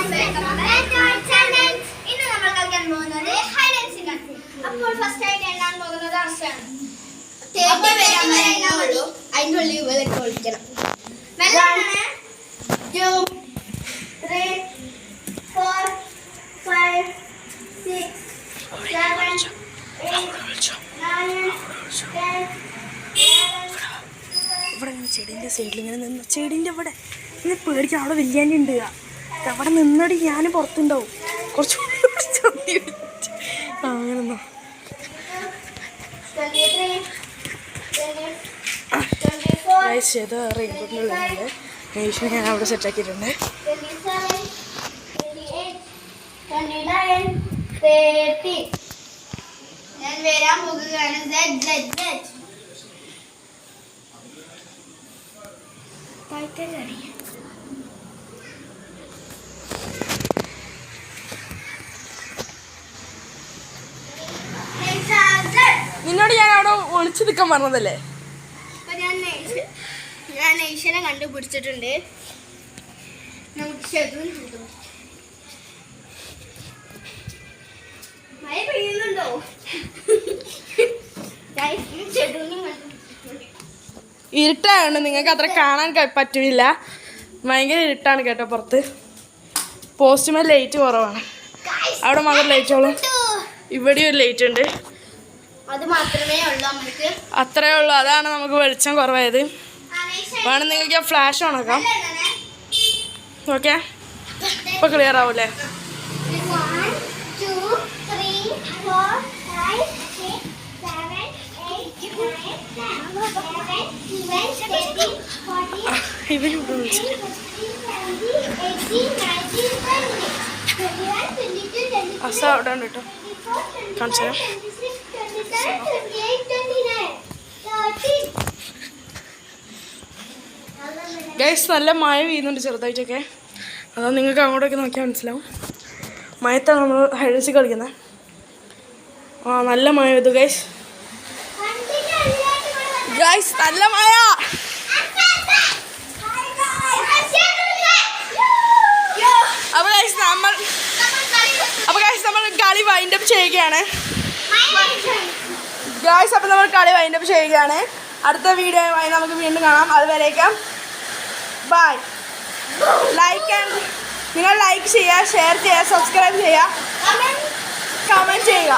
ഇന്ന് നമ്മൾ കളിക്കാൻ പോകുന്നത് ഹൈഡ് ആൻഡ് സീക്ക് ആണ്. അപ്പോൾ ഫസ്റ്റ് ആയിട്ട് എണ്ണാൻ പോകുന്നത് അർഷാണ്. അതിൻ്റെ ഉള്ളിൽ വിലക്ക് ഒളിക്കണം. 2 3 4 5 6 7 8 9 10. ഇവിടെ ചെടീൻ്റെ സൈഡിൽ ഇങ്ങനെ നിന്ന് ചെടീൻ്റെ ഇവിടെ ഇങ്ങനെ പേടിക്കാൻ അവിടെ വലിയാൻ്റെ ഉണ്ട്. അവിടെ നിന്നടി ഞാൻ പുറത്തുണ്ടാവും കുറച്ച് അങ്ങനെന്നോ. റെയിൻകോട്ടിനുള്ളിൽ നേഷൻ ഞാൻ അവിടെ സെറ്റാക്കിയിട്ടുണ്ട്. ഞാൻ വരാൻ പോകുകയാണ്. നിന്നോട് ഞാൻ അവിടെ ഒളിച്ചു നിൽക്കാൻ പറഞ്ഞതല്ലേ. ഞാൻ നൈഷനെ കണ്ടുപിടിച്ചിട്ടുണ്ട്. മഴ പെയ്യുന്നുണ്ടോ? ഇരുട്ടായതുകൊണ്ട് നിങ്ങൾക്ക് അത്ര കാണാൻ പറ്റില്ല. ഭയങ്കര ഇരുട്ടാണ് കേട്ടോ പുറത്ത്. പോസ്റ്റുമേൽ ലൈറ്റ് കുറവാണ്. അവിടെ മാത്രം ലൈറ്റോളും. ഇവിടെയും ഒരു ലൈറ്റ് ഉണ്ട്. അത് മാത്രമേ ഉള്ളൂ നമുക്ക്. അത്രേ ഉള്ളൂ. അതാണ് നമുക്ക് വെളിച്ചം കുറവായത്. വേണം നിങ്ങൾക്ക് ഫ്ലാഷ് ഓണാക്കാം. ഓക്കെ, ഇപ്പൊ ക്ലിയർ ആവൂലേ? ഇവരിവിടെ വിളിച്ചു അസ അവിടെ ഉണ്ട് കേട്ടോ. കാണിച്ചു തരാം. ഗൈസ് നല്ല മഴ പെയ്യുന്നുണ്ട് ചെറുതായിട്ടൊക്കെ. അതാ നിങ്ങൾക്ക് അങ്ങോട്ടൊക്കെ നോക്കിയാൽ മനസ്സിലാവും. മഴത്താണ് നമ്മൾ ഹൈഡൻസി കളിക്കുന്നത്. നല്ല മഴ പെയ്തു ഗൈസ്. ഗൈസ് നല്ല മഴ. അപ്പോൾ ഗൈസ് നമ്മൾ കളി വൈൻഡപ്പ് ചെയ്യുകയാണ്. ഗൈസ് അപ്പോൾ നമ്മൾ കളി വൈൻഡപ്പ് ചെയ്യുകയാണ്. അടുത്ത വീഡിയോ ആയി നമുക്ക് വീണ്ടും കാണാം. അതുവരേക്കും ബൈ. നിങ്ങൾ ലൈക്ക് ചെയ്യുക, ഷെയർ ചെയ്യുക, സബ്സ്ക്രൈബ് ചെയ്യുക, കമൻറ്റ് ചെയ്യുക.